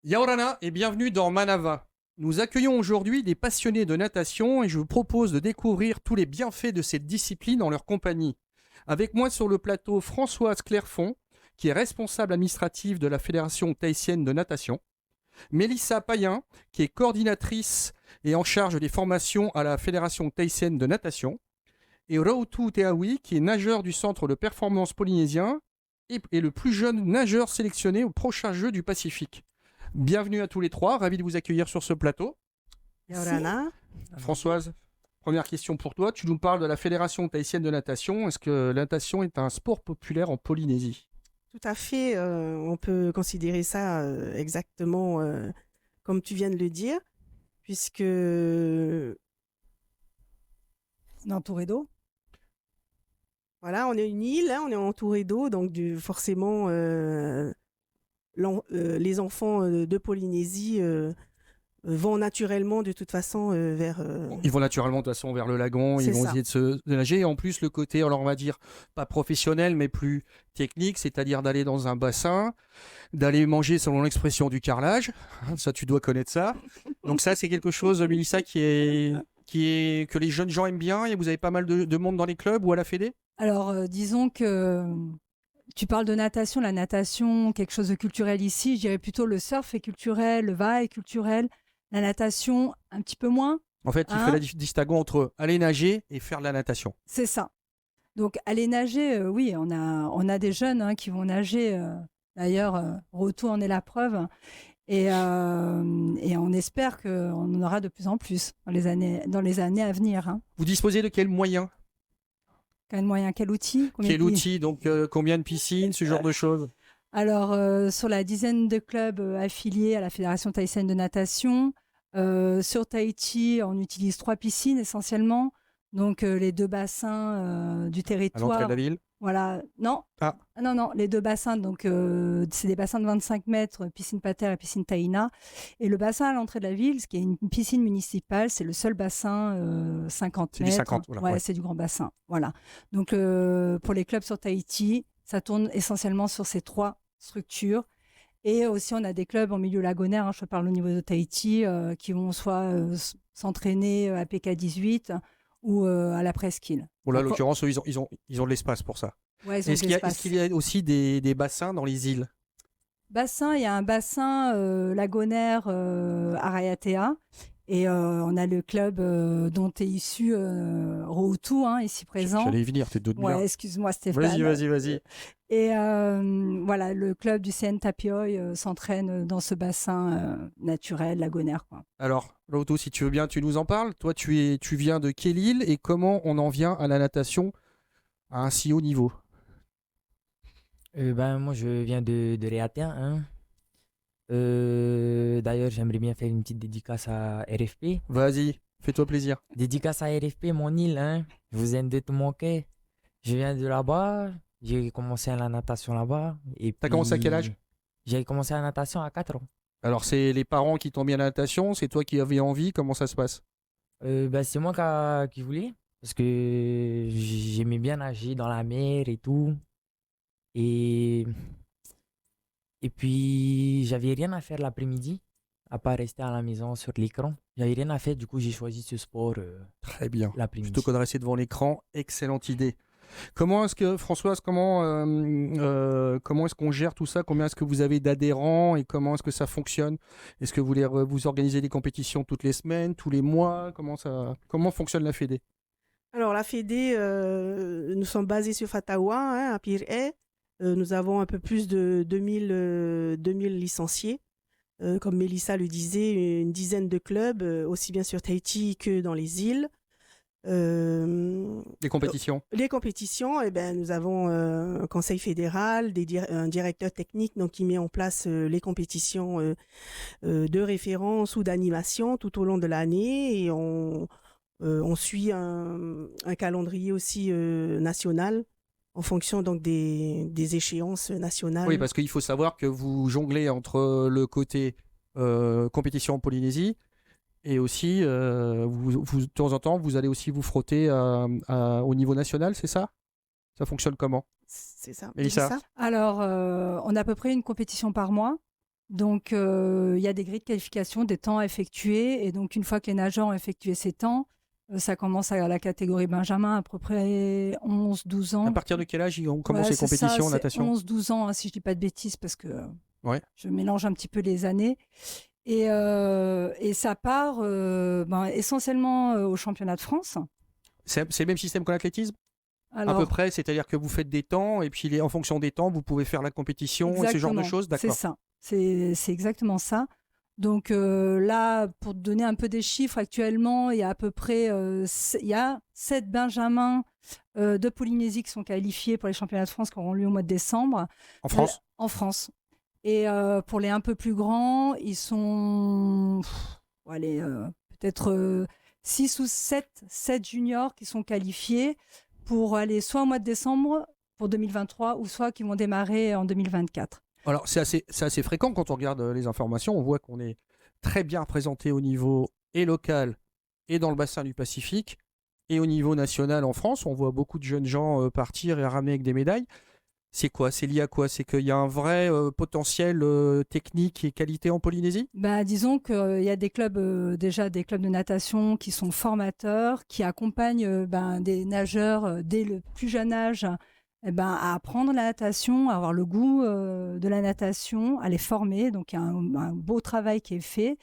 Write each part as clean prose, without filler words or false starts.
Yaorana et bienvenue dans Manava. Nous accueillons aujourd'hui des passionnés de natation et je vous propose de découvrir tous les bienfaits de cette discipline en leur compagnie. Avec moi sur le plateau Françoise Clairfond, qui est responsable administrative de la Fédération tahitienne de natation, Mélissa Payen, qui est coordinatrice et en charge des formations à la Fédération tahitienne de natation, et Rautu Teawi, qui est nageur du centre de performance polynésien et le plus jeune nageur sélectionné aux prochains Jeux du Pacifique. Bienvenue à tous les trois, ravi de vous accueillir sur ce plateau. Yorana. Françoise, première question pour toi. Tu nous parles de la Fédération tahitienne de natation. Est-ce que la natation est un sport populaire en Polynésie? Tout à fait, on peut considérer ça exactement comme tu viens de le dire, puisque On est entouré d'eau. voilà, on est une île, hein, on est entouré d'eau, donc forcément les enfants de Polynésie vont naturellement de toute façon vers... Ils vont naturellement de toute façon vers le lagon, ils C'est vont ça. essayer de nager. Et en plus, le côté, alors on va dire, pas professionnel, mais plus technique, c'est-à-dire d'aller dans un bassin, d'aller manger selon l'expression du carrelage. Ça, tu dois connaître ça. Donc ça, c'est quelque chose, Mélissa, que les jeunes gens aiment bien. Et vous avez pas mal de monde dans les clubs ou à la Fédé? Alors, disons que tu parles de natation, la natation, quelque chose de culturel ici. Je dirais plutôt le surf est culturel, le va est culturel. La natation, un petit peu moins. En fait, il fait la distinguo entre aller nager et faire de la natation. C'est ça. Donc, aller nager, oui, on a des jeunes qui vont nager. D'ailleurs, Roto en est la preuve. Et on espère qu'on en aura de plus en plus dans les années à venir. Hein. Vous disposez de quels moyens? Quel moyen, quel outil? Quel outil? Donc, combien de piscines, ce genre de choses? Alors, sur la dizaine de clubs affiliés à la Fédération tahitienne de natation, sur Tahiti, on utilise 3 piscines essentiellement. Donc, les 2 bassins du À territoire. l'entrée de la ville? Voilà. Non. Ah. Non, les 2 bassins. Donc, c'est des bassins de 25 mètres, piscine Pater et piscine Taïna. Et le bassin à l'entrée de la ville, ce qui est une piscine municipale, c'est le seul bassin 50 C'est mètres. du 50, voilà. Ouais, c'est du grand bassin. Voilà. Donc, pour les clubs sur Tahiti, ça tourne essentiellement sur ces 3 structures. Et aussi, on a des clubs en milieu lagonaire, je parle au niveau de Tahiti, qui vont soit s'entraîner à PK18 ou à la presqu'île. Bon, là, en l'occurrence, ils ont de l'espace pour ça. Ouais, ils ont Est-ce qu'il y a aussi des bassins dans les îles? Bassin, il y a un bassin lagonaire à Raiatea. Et on a le club dont est issu Routou, ici présent. J'allais y venir, t'es de Ouais, excuse-moi Stéphane. Vas-y. Et voilà, le club du CN Tapioi s'entraîne dans ce bassin naturel, lagonaire. Quoi. Alors, Lauto, si tu veux bien, tu nous en parles. Toi, tu viens de quelle île et comment on en vient à la natation à un si haut niveau? Moi, je viens de Raiatea. Hein. D'ailleurs, j'aimerais bien faire une petite dédicace à RFP. Vas-y, fais-toi plaisir. Dédicace à RFP, mon île. Hein. Je vous aime de tout mon cœur. Je viens de là-bas. J'ai commencé à la natation là-bas. T'as commencé à quel âge? J'ai commencé à la natation à 4 ans. Alors, c'est les parents qui t'ont mis à la natation? C'est toi qui avais envie? Comment ça se passe? C'est moi qui voulais. Parce que j'aimais bien nager dans la mer et tout. Et puis, j'avais rien à faire l'après-midi, à part rester à la maison sur l'écran. J'avais rien à faire, du coup, j'ai choisi ce sport Très bien. l'après-midi. Plutôt que de rester devant l'écran, excellente idée. Comment est-ce que, Françoise, comment est-ce qu'on gère tout ça? Combien est-ce que vous avez d'adhérents et comment est-ce que ça fonctionne? Est-ce que vous organisez des compétitions toutes les semaines, tous les mois? Comment fonctionne la Fédé? Alors, la Fédé, nous sommes basés sur Fatawa, à Pirée. Nous avons un peu plus de 2000 licenciés. Comme Mélissa le disait, une dizaine de clubs, aussi bien sur Tahiti que dans les îles. Les compétitions? Les compétitions, nous avons un conseil fédéral, un directeur technique donc, qui met en place les compétitions de référence ou d'animation tout au long de l'année. Et on suit un calendrier aussi national en fonction donc des échéances nationales. Oui, parce qu'il faut savoir que vous jonglez entre le côté compétition en Polynésie et aussi, de temps en temps, vous allez aussi vous frotter au niveau national, c'est ça? Ça fonctionne comment? C'est ça. Mélissa? Mélissa. Alors, on a à peu près une compétition par mois. Donc, il y a des grilles de qualification, des temps à effectuer. Et donc, une fois que les nageurs ont effectué ces temps, ça commence à la catégorie Benjamin, à peu près 11-12 ans. À partir de quel âge on commence Ouais, les c'est compétitions en ça, natation? 11-12 ans, hein, si je ne dis pas de bêtises, parce que Ouais. je mélange un petit peu les années. Et ça part essentiellement au championnat de France. C'est le même système qu'en athlétisme? À Alors, peu près, c'est-à-dire que vous faites des temps et puis en fonction des temps, vous pouvez faire la compétition et ce genre de exactement, choses? c'est D'accord. ça. C'est exactement ça. Donc là, pour te donner un peu des chiffres, actuellement, il y a à peu près il y a 7 Benjamins de Polynésie qui sont qualifiés pour les championnats de France qui auront lieu au mois de décembre. En France? En France. Et pour les un peu plus grands, ils sont peut-être 6 ou 7 juniors qui sont qualifiés pour aller soit au mois de décembre pour 2023 ou soit qui vont démarrer en 2024. Alors, c'est assez fréquent quand on regarde les informations. On voit qu'on est très bien représenté au niveau et local et dans le bassin du Pacifique et au niveau national en France. On voit beaucoup de jeunes gens partir et ramener avec des médailles. C'est quoi? C'est lié à quoi? C'est qu'il y a un vrai potentiel technique et qualité en Polynésie? Disons qu'il y a des clubs, déjà des clubs de natation qui sont formateurs, qui accompagnent des nageurs dès le plus jeune âge à apprendre la natation, à avoir le goût de la natation, à les former. Donc, il y a un beau travail qui est fait.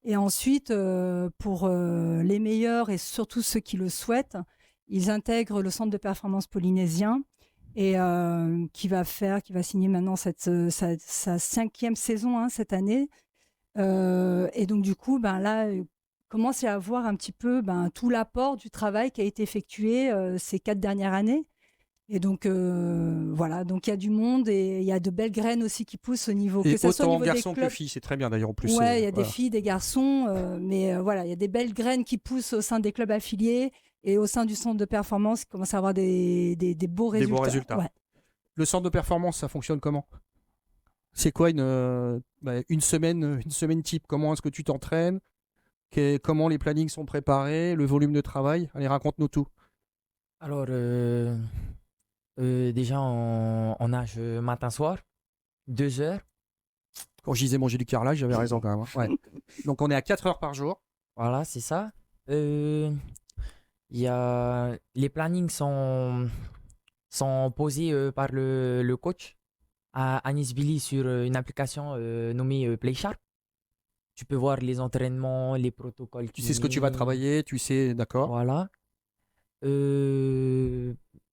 Et ensuite, pour les meilleurs et surtout ceux qui le souhaitent, ils intègrent le centre de performance polynésien et qui va signer maintenant sa 5e saison cette année. Et donc, du coup, là, commence à avoir un petit peu tout l'apport du travail qui a été effectué ces 4 dernières années. Et donc, voilà, donc il y a du monde et il y a de belles graines aussi qui poussent au niveau, Et que ça soit au autant niveau garçons des que clubs. filles, c'est très bien d'ailleurs en plus. Ouais, il y a des voilà. filles, des garçons, mais voilà, il y a des belles graines qui poussent au sein des clubs affiliés et au sein du centre de performance qui commence à avoir des beaux Des résultats. beaux résultats. Ouais. Le centre de performance, ça fonctionne comment? C'est quoi une semaine type? Comment est-ce que tu t'entraînes? Comment les plannings sont préparés? Le volume de travail? Allez, raconte-nous tout. Alors, déjà, on nage matin-soir, 2 heures. Quand je disais manger du carrelage, j'avais raison quand même. Hein. Ouais. Donc on est à 4 heures par jour. Voilà, c'est ça. Les plannings sont posés par le coach à Anis Billy sur une application nommée PlaySharp. Tu peux voir les entraînements, les protocoles. Tu sais ce que tu vas travailler, tu sais, d'accord. Voilà.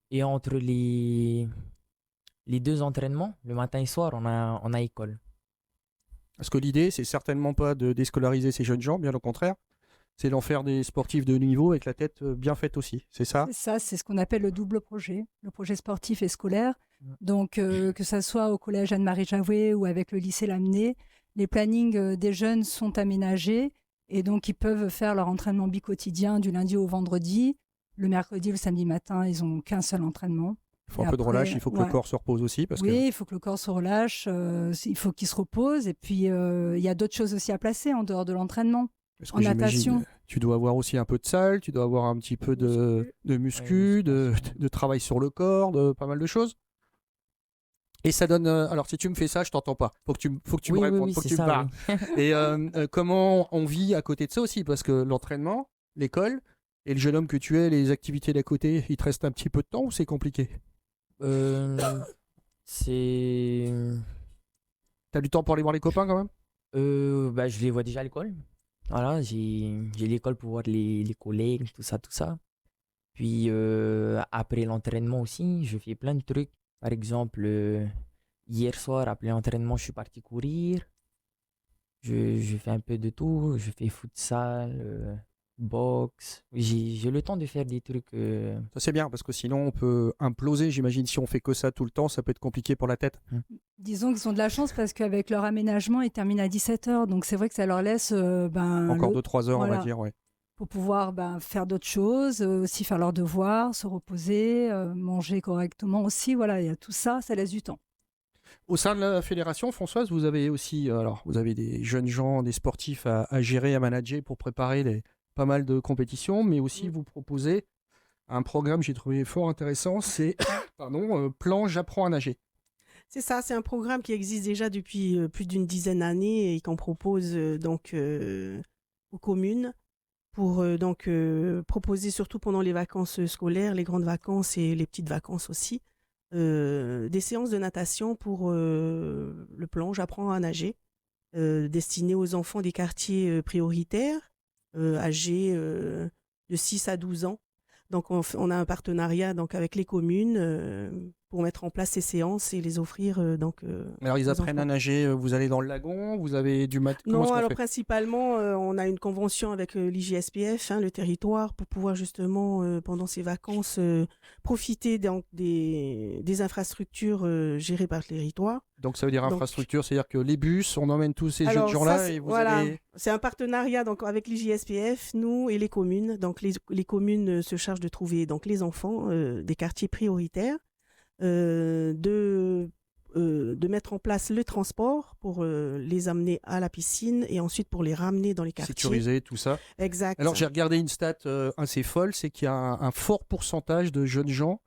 Et entre les 2 entraînements, le matin et soir, on a école. Parce que l'idée, c'est certainement pas de déscolariser ces jeunes gens, bien au contraire. C'est d'en faire des sportifs de niveau avec la tête bien faite aussi, c'est ça? C'est ça, c'est ce qu'on appelle le double projet, le projet sportif et scolaire. Donc, que ça soit au collège Anne-Marie Javoué ou avec le lycée Lamennais, les plannings des jeunes sont aménagés et donc ils peuvent faire leur entraînement bi-quotidien du lundi au vendredi. Le mercredi, le samedi matin, ils n'ont qu'un seul entraînement. Il faut Et un peu de après, relâche, il faut que le corps se repose aussi. Parce oui, que... il faut que le corps se relâche, il faut qu'il se repose. Et puis, il y a d'autres choses aussi à placer en dehors de l'entraînement. Parce que En natation. Tu dois avoir aussi un peu de salle, tu dois avoir un petit peu de muscu, de travail sur le corps, de pas mal de choses. Et ça donne. Alors, si tu me fais ça, je t'entends pas. Faut que tu me répondes, faut que tu me parles. Oui. Et comment on vit à côté de ça aussi? Parce que l'entraînement, l'école, et le jeune homme que tu es, les activités d'à côté, il te reste un petit peu de temps ou c'est compliqué? C'est. T'as du temps pour aller voir les copains quand même? Je les vois déjà à l'école. Voilà, j'ai l'école pour voir les collègues, tout ça, tout ça. Puis après l'entraînement aussi, je fais plein de trucs. Par exemple, hier soir, après l'entraînement, je suis parti courir. Je fais un peu de tout. Je fais futsal, boxe. J'ai le temps de faire des trucs. Ça c'est bien parce que sinon on peut imploser. J'imagine si on fait que ça tout le temps, ça peut être compliqué pour la tête. Disons qu'ils ont de la chance parce qu'avec leur aménagement, ils terminent à 17h. Donc c'est vrai que ça leur laisse Encore 2-3 heures, voilà, on va dire. Ouais. pour pouvoir faire d'autres choses, aussi faire leurs devoirs, se reposer, manger correctement aussi. Voilà, il y a tout ça, ça laisse du temps. Au sein de la fédération, Françoise, vous avez aussi vous avez des jeunes gens, des sportifs à gérer, à manager pour préparer pas mal de compétitions, mais aussi vous proposez un programme que j'ai trouvé fort intéressant, c'est Plan J'apprends à nager. C'est ça, c'est un programme qui existe déjà depuis plus d'une dizaine d'années et qu'on propose aux communes pour proposer surtout pendant les vacances scolaires, les grandes vacances et les petites vacances aussi, des séances de natation pour le plan J'apprends à nager, destinées aux enfants des quartiers prioritaires, âgés de 6 à 12 ans. Donc, on a un partenariat donc, avec les communes pour mettre en place ces séances et les offrir Alors, ils aux apprennent à enfants. nager, vous allez dans le lagon, vous avez du mat. Comment Non, est-ce qu'on alors fait? principalement, on a une convention avec l'IGSPF, le territoire, pour pouvoir justement, pendant ces vacances, profiter des infrastructures gérées par le territoire. Donc, ça veut dire Donc, infrastructure, c'est-à-dire que les bus, on emmène tous ces jeunes alors ça, gens-là et vous voilà, allez. c'est un partenariat donc avec l'IGSPF, nous et les communes. Donc les communes se chargent de trouver donc les enfants des quartiers prioritaires, de mettre en place le transport pour les amener à la piscine et ensuite pour les ramener dans les quartiers. Sécuriser, tout ça. Exact. Alors, j'ai regardé une stat assez folle, c'est qu'il y a un fort pourcentage de jeunes gens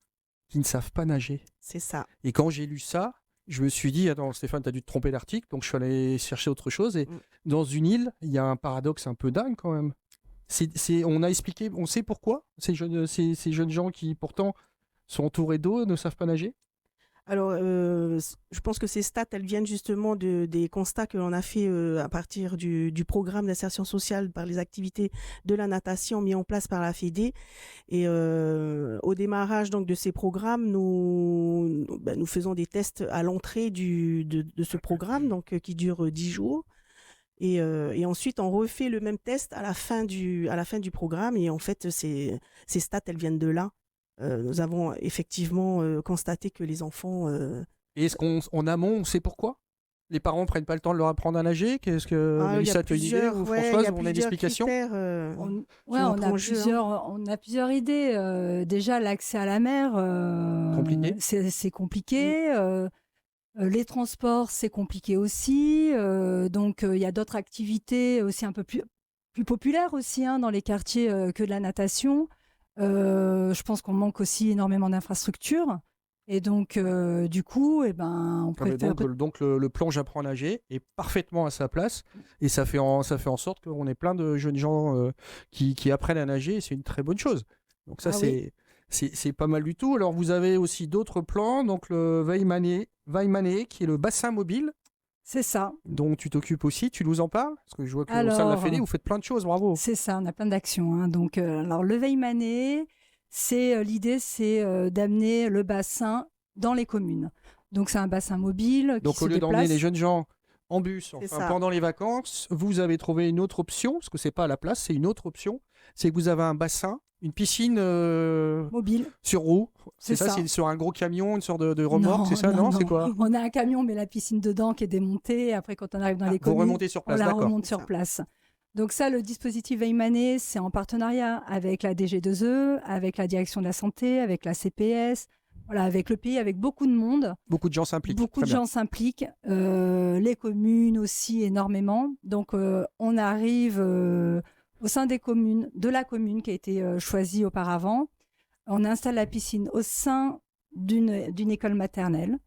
qui ne savent pas nager. C'est ça. Et quand j'ai lu ça, je me suis dit, attends Stéphane, tu as dû te tromper d'article, donc je suis allé chercher autre chose. Et dans une île, il y a un paradoxe un peu dingue quand même. On a expliqué, on sait pourquoi ces jeunes gens qui pourtant sont entourés d'eau ne savent pas nager. Alors, je pense que ces stats, elles viennent justement des constats que l'on a fait à partir du programme d'insertion sociale par les activités de la natation mis en place par la Fédé. Et au démarrage donc de ces programmes, nous faisons des tests à l'entrée de ce programme, donc qui dure 10 jours. Et ensuite, on refait le même test à la fin du programme. Et en fait, ces stats, elles viennent de là. Nous avons effectivement constaté que les enfants... Et est-ce qu'en amont, on sait pourquoi les parents ne prennent pas le temps de leur apprendre à nager? Qu'est-ce que Mélissa, tu as une idée ou Françoise, on a une explication? On a plusieurs idées. Déjà, l'accès à la mer, Compliqué. C'est compliqué. Les transports, c'est compliqué aussi. Donc, il y a d'autres activités aussi un peu plus populaires aussi dans les quartiers que de la natation. Je pense qu'on manque aussi énormément d'infrastructures. Et donc, du coup, on préfère... Donc le plan J'apprends à nager est parfaitement à sa place. Et ça fait en sorte qu'on ait plein de jeunes gens qui apprennent à nager. Et c'est une très bonne chose. Donc ça, c'est pas mal du tout. Alors, vous avez aussi d'autres plans. Donc, le Weimane, qui est le bassin mobile. C'est ça. Dont tu t'occupes aussi. Tu nous en parles? Parce que je vois que au sein de la Fédé, vous faites plein de choses. Bravo. C'est ça, on a plein d'actions. Donc, alors, le Weimane, l'idée, c'est d'amener le bassin dans les communes. Donc, c'est un bassin mobile. Donc, au lieu d'emmener les jeunes gens en bus pendant les vacances, vous avez trouvé une autre option, parce que c'est pas à la place, c'est une autre option. C'est que vous avez un bassin, une piscine mobile sur roue. C'est ça. C'est sur un gros camion, une sorte de remorque, c'est ça? Non, c'est quoi? On a un camion, mais la piscine dedans qui est démontée. Et après, quand on arrive dans les communes, vous remontez sur place, on la remonte sur place. Donc ça, le dispositif Weimane, c'est en partenariat avec la DG2E, avec la direction de la santé, avec la CPS, avec le pays, avec beaucoup de monde. Beaucoup de gens s'impliquent. Les communes aussi énormément. Donc on arrive au sein de la commune qui a été choisie auparavant. On installe la piscine au sein d'une école maternelle.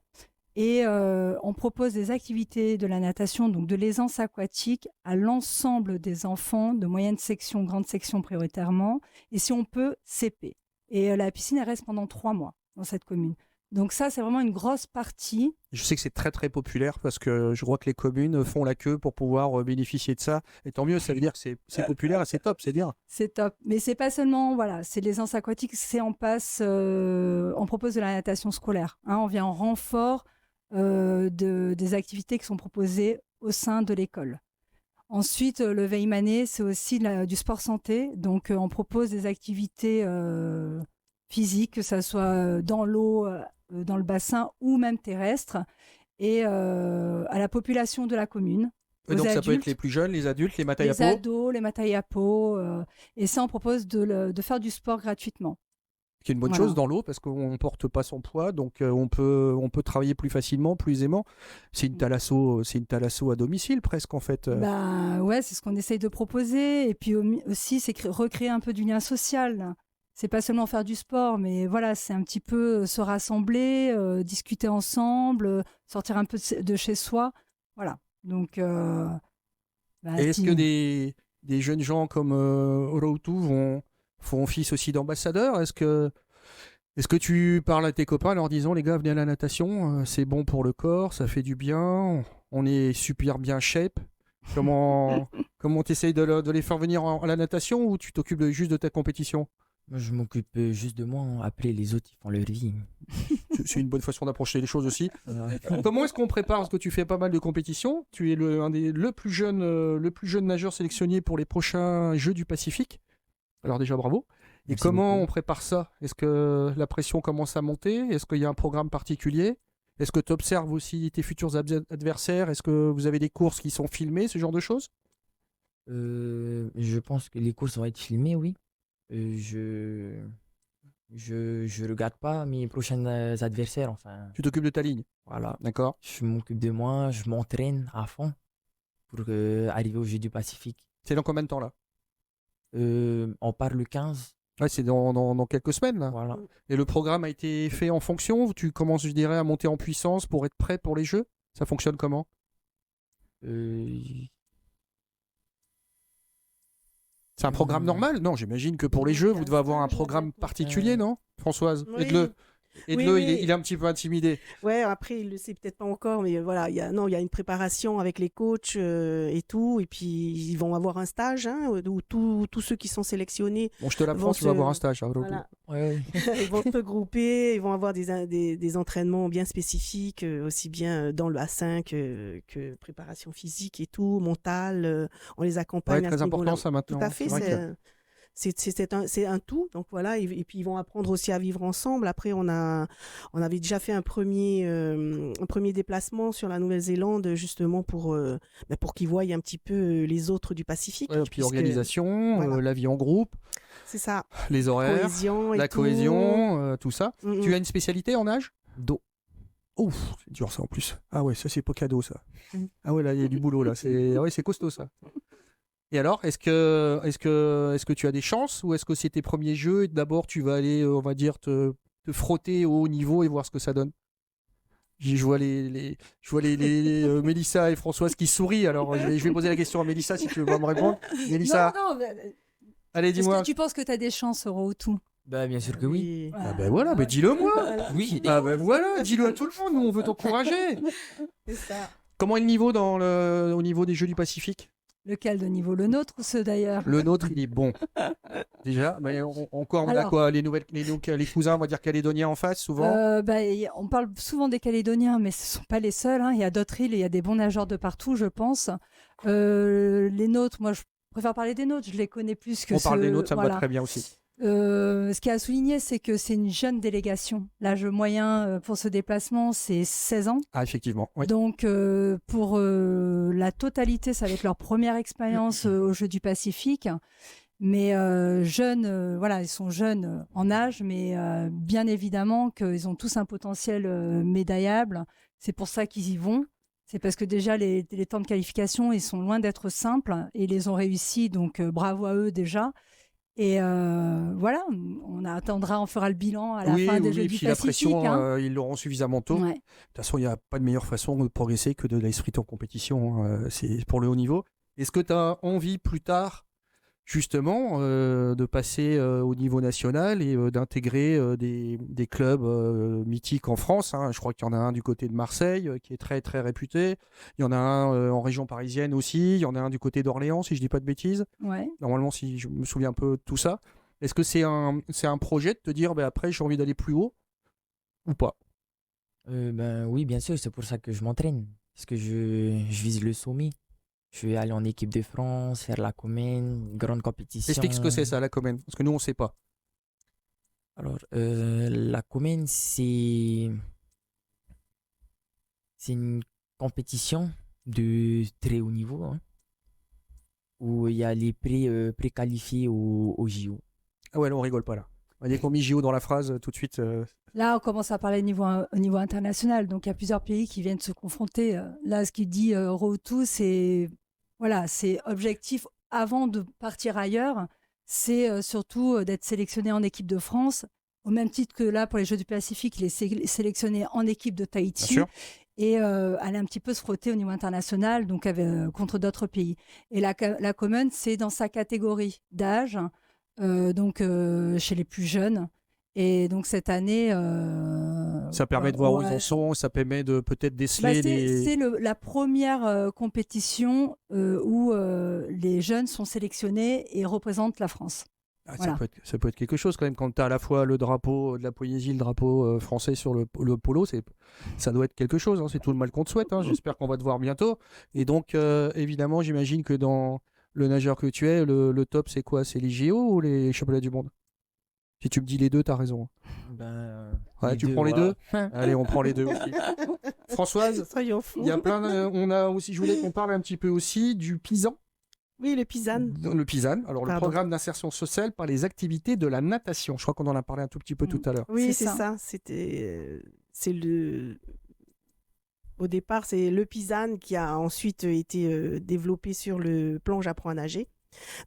Et on propose des activités de la natation, donc de l'aisance aquatique, à l'ensemble des enfants de moyenne section, grande section prioritairement, et si on peut, CP. Et la piscine, elle reste pendant 3 mois dans cette commune. Donc ça, c'est vraiment une grosse partie. Je sais que c'est très très populaire parce que je crois que les communes font la queue pour pouvoir bénéficier de ça. Et tant mieux, ça veut dire que c'est populaire et c'est top, c'est bien. C'est top. Mais c'est pas seulement, c'est l'aisance aquatique, on propose de la natation scolaire. On vient en renfort des activités qui sont proposées au sein de l'école. Ensuite, le Weimane, c'est aussi du sport santé. Donc, on propose des activités physiques, que ce soit dans l'eau, dans le bassin ou même terrestre, et à la population de la commune. Donc, adultes, ça peut être les plus jeunes, les adultes, les matayapo. Les ados, les matayapo. Et ça, on propose de faire du sport gratuitement. Qui est une bonne chose dans l'eau parce qu'on ne porte pas son poids, donc on peut travailler plus facilement, plus aisément. C'est une thalasso à domicile presque en fait. Ouais, c'est ce qu'on essaye de proposer. Et puis aussi, c'est recréer un peu du lien social. c'est pas seulement faire du sport, mais voilà, c'est un petit peu se rassembler, discuter ensemble, sortir un peu de chez soi. Voilà. Donc, Et est-ce que des jeunes gens comme Routou font office aussi d'ambassadeurs? Est-ce que tu parles à tes copains en leur disant, les gars, venez à la natation, c'est bon pour le corps, ça fait du bien, on est super bien shape. Comment tu essayes de les faire venir à la natation ou tu t'occupes juste de ta compétition? Moi, je m'occupe juste de moi. Après, les autres, ils font leur vie. C'est une bonne façon d'approcher les choses aussi. Comment est-ce qu'on prépare? Parce que tu fais pas mal de compétitions. Tu es le plus jeune nageur sélectionné pour les prochains Jeux du Pacifique. Alors déjà, bravo. Et Merci comment beaucoup. on prépare ça? Est-ce que la pression commence à monter? Est-ce qu'il y a un programme particulier? Est-ce que tu observes aussi tes futurs adversaires? Est-ce que vous avez des courses qui sont filmées, ce genre de choses? Je pense que les courses vont être filmées, oui. Je regarde pas mes prochains adversaires, enfin. Tu t'occupes de ta ligne, Voilà. d'accord? Je m'occupe de moi, je m'entraîne à fond pour arriver au Jeux du Pacifique. C'est dans combien de temps là? On part le 15. Ouais, c'est dans quelques semaines là. Voilà. Et le programme a été fait en fonction? Tu commences, je dirais, à monter en puissance pour être prêt pour les Jeux? Ça fonctionne comment? Euh, C'est un programme normal? Non, j'imagine que pour les Oui, Jeux, il y a vous un devez avoir un stage programme bientôt. particulier, non? Françoise, Oui. aide-le. Aide-le, Oui, il est un petit peu intimidé. Ouais, après, il le sait peut-être pas encore, mais voilà, il y a une préparation avec les coachs et tout. Et puis, ils vont avoir un stage hein, où tous ceux qui sont sélectionnés Bon, je te l'apprends, vont tu vas avoir un stage. Hein, voilà, ouais, ils vont se regrouper, ils vont avoir des entraînements bien spécifiques, aussi bien dans le bassin que préparation physique et tout, mentale. On les accompagne Ouais, à très ce niveau-là. important ça maintenant. Tout à fait, vrai que- c'est un tout. Donc voilà, et puis ils vont apprendre aussi à vivre ensemble. Après, on avait déjà fait un premier déplacement sur la Nouvelle-Zélande, justement pour qu'ils voient un petit peu les autres du Pacifique. Ouais, puis puisque- organisation, voilà. la vie en groupe, C'est ça. les horaires, Cohésion et la tout. cohésion, tout ça. Mm, mm. Tu as une spécialité en nage? dos. Ouf, c'est dur ça en plus. Ah ouais, ça c'est pas cadeau ça. Mm. Ah ouais, là il y a du boulot là. C'est costaud ça. Et alors, est-ce que tu as des chances ou est-ce que c'est tes premiers jeux et d'abord tu vas aller, on va dire, te frotter au haut niveau et voir ce que ça donne? Je vois Mélissa et Françoise qui sourient. Alors, je vais poser la question à Mélissa si tu veux pas me répondre. Mélissa, Non, allez, est-ce dis-moi. que tu penses que tu as des chances, Routou? Bah, bien sûr que oui. Ah ben voilà, ben dis-le moi. Voilà, Oui. Ah ben voilà, dis-le à tout le monde. Nous, on veut t'encourager. c'est ça. Comment est le niveau au niveau des Jeux du Pacifique? Lequel de niveau? Le nôtre ou ceux d'ailleurs? Le nôtre, il est bon. Déjà, mais encore, on a Alors. quoi? Les cousins, on va dire calédoniens en face, souvent. On parle souvent des Calédoniens, mais ce ne sont pas les seuls. Hein. Il y a d'autres îles et il y a des bons nageurs de partout, je pense. Les nôtres, moi, je préfère parler des nôtres. Je les connais plus que On parle ceux- des nôtres, ça me va voilà. très bien aussi. Ce qui a à souligner, c'est que c'est une jeune délégation. L'âge moyen pour ce déplacement, c'est 16 ans. Ah, effectivement. Oui. Donc, pour la totalité, ça va être leur première expérience aux Jeux du Pacifique. Mais jeunes, voilà, ils sont jeunes en âge, mais bien évidemment qu'ils ont tous un potentiel médaillable. C'est pour ça qu'ils y vont. C'est parce que déjà, les temps de qualification, ils sont loin d'être simples et ils les ont réussis. Donc, bravo à eux déjà. Et voilà, on fera le bilan à la fin des Jeux et du puis la Pacifique. pression, Hein. ils l'auront suffisamment tôt. Ouais. De toute façon, il n'y a pas de meilleure façon de progresser que de l'esprit en compétition. C'est pour le haut niveau. Est-ce que tu as envie plus tard, justement, de passer au niveau national et d'intégrer des clubs mythiques en France, hein? Je crois qu'il y en a un du côté de Marseille qui est très très réputé. Il y en a un en région parisienne aussi. Il y en a un du côté d'Orléans, si je dis pas de bêtises. Ouais. Normalement, si je me souviens un peu de tout ça. Est-ce que c'est un projet de te dire, ben après, j'ai envie d'aller plus haut ou pas? Ben oui, bien sûr, c'est pour ça que je m'entraîne. Parce que je vise le sommet. Je vais aller en équipe de France, faire la Comène, grande compétition. Explique ce que c'est ça, la Comène, parce que nous, on ne sait pas. Alors, la Comène, c'est une compétition de très haut niveau, hein, où il y a les préqualifiés au JO. Ah ouais, là, on rigole pas là. Dès qu'on met JO dans la phrase, tout de suite. Là, on commence à parler au niveau international. Donc, il y a plusieurs pays qui viennent se confronter. Là, ce qu'il dit Routou, c'est voilà, c'est objectif avant de partir ailleurs. c'est surtout d'être sélectionné en équipe de France. Au même titre que là, pour les Jeux du Pacifique, il est sélectionné en équipe de Tahiti. Bien sûr. Et aller un petit peu se frotter au niveau international, donc contre d'autres pays. Et la Common, c'est dans sa catégorie d'âge, chez les plus jeunes. Et donc cette année... Ça permet de voir où ils ouais. en sont, ça permet de peut-être déceler C'est la première compétition où les jeunes sont sélectionnés et représentent la France. Ah, Voilà. ça peut être quelque chose quand même quand tu as à la fois le drapeau de la Polynésie, le drapeau français sur le polo, ça doit être quelque chose, hein, c'est tout le mal qu'on te souhaite, hein. J'espère qu'on va te voir bientôt. Et donc évidemment j'imagine que dans le nageur que tu es, le top c'est quoi? C'est les JO ou les championnats du monde? Si tu me dis les deux, t'as raison. Ouais, tu prends les deux? Allez, on prend les deux aussi. Françoise, Soyons fous. il y a on a aussi, je voulais qu'on parle un petit peu aussi du PISAN. Oui, le PISAN. Le PISAN, alors le Pardon. programme d'insertion sociale par les activités de la natation. Je crois qu'on en a parlé un tout petit peu tout à l'heure. Oui, C'est c'est ça. Au départ, c'est le PISAN qui a ensuite été développé sur le plan J'apprends à nager.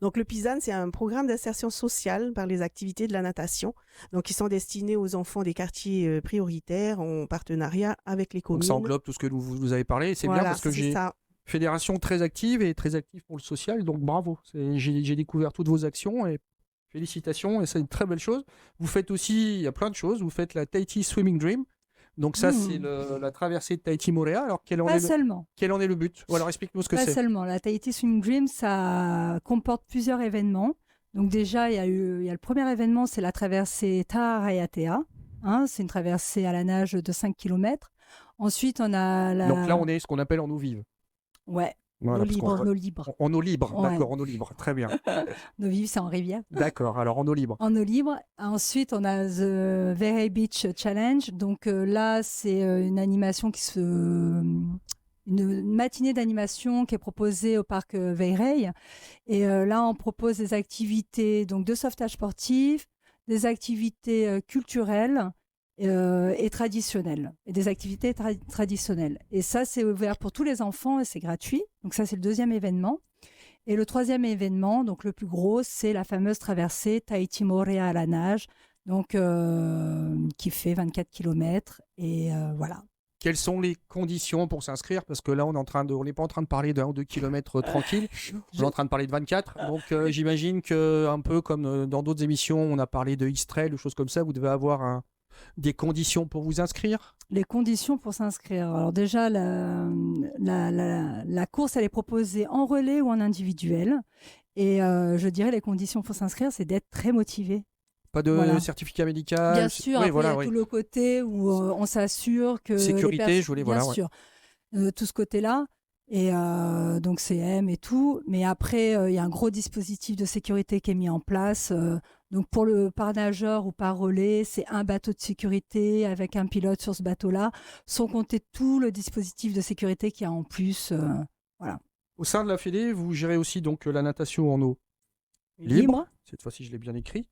Donc, le PISAN, c'est un programme d'insertion sociale par les activités de la natation. Donc, ils sont destinés aux enfants des quartiers prioritaires en partenariat avec les communes. Donc ça englobe tout ce que vous avez parlé. C'est Voilà, bien parce que c'est j'ai ça. fédération très active et très active pour le social. Donc bravo. J'ai découvert toutes vos actions et félicitations. Et c'est une très belle chose. Vous faites aussi, il y a plein de choses. Vous faites la Tahiti Swimming Dream. Donc ça, c'est la traversée de Tahiti-Moréa. Alors quel en est le but? Ou alors explique-nous ce que Pas c'est. seulement. La Tahiti Swim Dream, ça comporte plusieurs événements. Donc déjà, il y a le premier événement, c'est la traversée Taharayatea. C'est une traversée à la nage de 5 km. Ensuite, on a Donc là, on est ce qu'on appelle en eau vive. Ouais, Voilà, eau libre. En eau libre, Ouais. d'accord, en eau libre. Très bien. Eau vive, c'est en rivière. D'accord, alors en eau libre. En eau libre. Ensuite, on a The Very Beach Challenge. Donc là, c'est une matinée d'animation qui est proposée au parc Veirei. Et là, on propose des activités donc, de sauvetage sportif, des activités culturelles et traditionnelles. Et des activités traditionnelles. Et ça, c'est ouvert pour tous les enfants et c'est gratuit. Donc ça, c'est le deuxième événement. Et le troisième événement, donc le plus gros, c'est la fameuse traversée Tahiti-Moréa à la nage, donc qui fait 24 km. Et voilà. Quelles sont les conditions pour s'inscrire? Parce que là, on n'est pas en train de parler d'1 ou 2 kilomètres tranquille. On est en train de parler de 24. Donc, j'imagine que un peu comme dans d'autres émissions, on a parlé de X-Trail ou choses comme ça, vous devez avoir des conditions pour vous inscrire? Les conditions pour s'inscrire. Alors déjà, la course, elle est proposée en relais ou en individuel. Et je dirais les conditions pour s'inscrire, c'est d'être très motivé. Pas de certificat médical? Bien sûr, oui, après, voilà, il y a tout le côté où on s'assure que... Sécurité, je voulais, bien voilà. sûr, tout ce côté-là. Et donc CM et tout. Mais après, il y a un gros dispositif de sécurité qui est mis en place. Donc pour le par nageur ou par relais, c'est un bateau de sécurité avec un pilote sur ce bateau-là, sans compter tout le dispositif de sécurité qu'il y a en plus. Voilà. Au sein de la Fédé, vous gérez aussi donc la natation en eau Libre. Cette fois-ci, je l'ai bien écrit.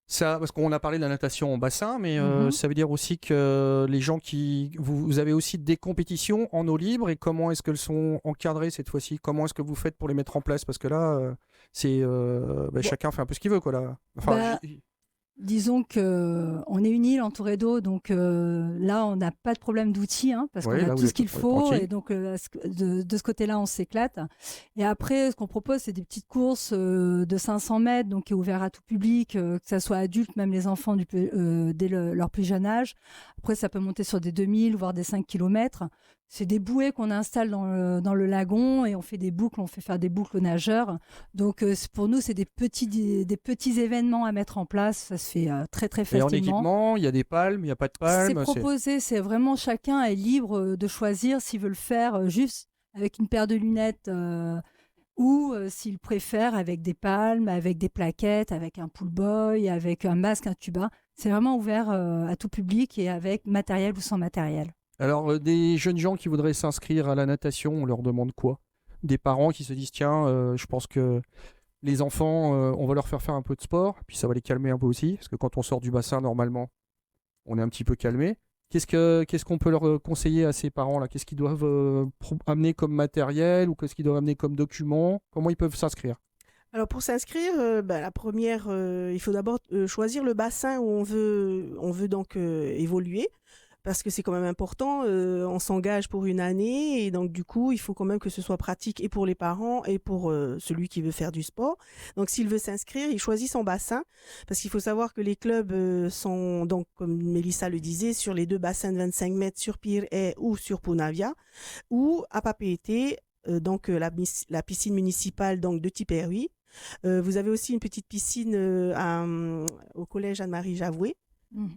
Ça, parce qu'on a parlé de la natation en bassin, mais ça veut dire aussi que les gens vous avez aussi des compétitions en eau libre, et comment est-ce qu'elles sont encadrées cette fois-ci? Comment est-ce que vous faites pour les mettre en place? Parce que là, chacun fait un peu ce qu'il veut, quoi, là. Enfin, disons qu'on est une île entourée d'eau, donc là, on n'a pas de problème d'outils, parce qu'on a tout ce qu'il faut. tranquille. Et donc, de ce côté-là, on s'éclate. Et après, ce qu'on propose, c'est des petites courses de 500 mètres, donc qui est ouvert à tout public, que ce soit adultes, même les enfants dès leur plus jeune âge. Après, ça peut monter sur des 2000, voire des 5 km. C'est des bouées qu'on installe dans le lagon et on fait faire des boucles aux nageurs. Donc pour nous, c'est des petits événements à mettre en place. Ça se fait très très facilement. Et en équipement, il y a des palmes, il n'y a pas de palmes. C'est proposé, c'est vraiment chacun est libre de choisir s'il veut le faire juste avec une paire de lunettes ou s'il préfère avec des palmes, avec des plaquettes, avec un pool boy, avec un masque, un tuba. C'est vraiment ouvert à tout public et avec matériel ou sans matériel. Alors, des jeunes gens qui voudraient s'inscrire à la natation, on leur demande quoi? Des parents qui se disent, tiens, je pense que les enfants, on va leur faire un peu de sport, puis ça va les calmer un peu aussi, parce que quand on sort du bassin, normalement, on est un petit peu calmé. Qu'est-ce qu'on peut leur conseiller à ces parents-là? Qu'est-ce qu'ils doivent amener comme matériel, ou qu'est-ce qu'ils doivent amener comme document? Comment ils peuvent s'inscrire? Alors pour s'inscrire, la première, il faut d'abord choisir le bassin où on veut donc évoluer. Parce que c'est quand même important, on s'engage pour une année et donc du coup, il faut quand même que ce soit pratique et pour les parents et pour celui qui veut faire du sport. Donc s'il veut s'inscrire, il choisit son bassin parce qu'il faut savoir que les clubs sont donc, comme Mélissa le disait, sur les 2 bassins de 25 mètres sur Pire-Haye ou sur Punavia ou à Papeete, donc la piscine municipale donc de Tipperary. Vous avez aussi une petite piscine au collège Anne-Marie Javoué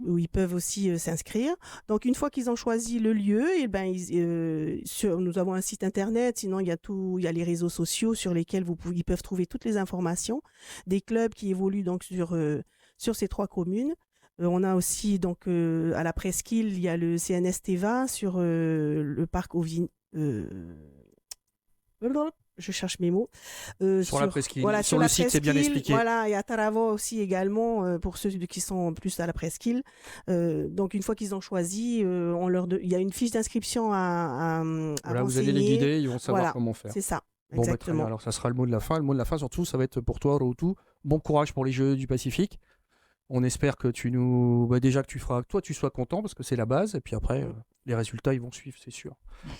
où ils peuvent aussi s'inscrire. Donc, une fois qu'ils ont choisi le lieu, et ben, nous avons un site internet, sinon il y a les réseaux sociaux sur lesquels ils peuvent trouver toutes les informations des clubs qui évoluent donc sur ces 3 communes. On a aussi donc à la Presqu'île, il y a le CNS Teva sur le parc Ovin. Je cherche mes mots. Sur la presqu'île. Voilà, sur le site, c'est bien expliqué. Voilà, et à Taravo aussi également, pour ceux qui sont plus à la presqu'île. Donc, une fois qu'ils ont choisi, il y a une fiche d'inscription à Voilà, vous renseigner. allez les guider, ils vont savoir Voilà, comment faire. c'est ça, Bon, très bien. exactement. Alors, ça sera le mot de la fin. Le mot de la fin, surtout, ça va être pour toi, Routou. Bon courage pour les Jeux du Pacifique. On espère que déjà que tu sois content parce que c'est la base. Et puis après, les résultats, ils vont suivre, c'est sûr.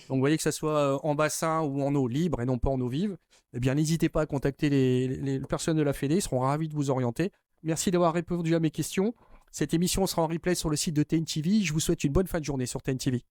Donc, vous voyez que ça soit en bassin ou en eau libre et non pas en eau vive, eh bien, n'hésitez pas à contacter les personnes de la Fédé. Ils seront ravis de vous orienter. Merci d'avoir répondu à mes questions. Cette émission sera en replay sur le site de TNTV. Je vous souhaite une bonne fin de journée sur TNTV.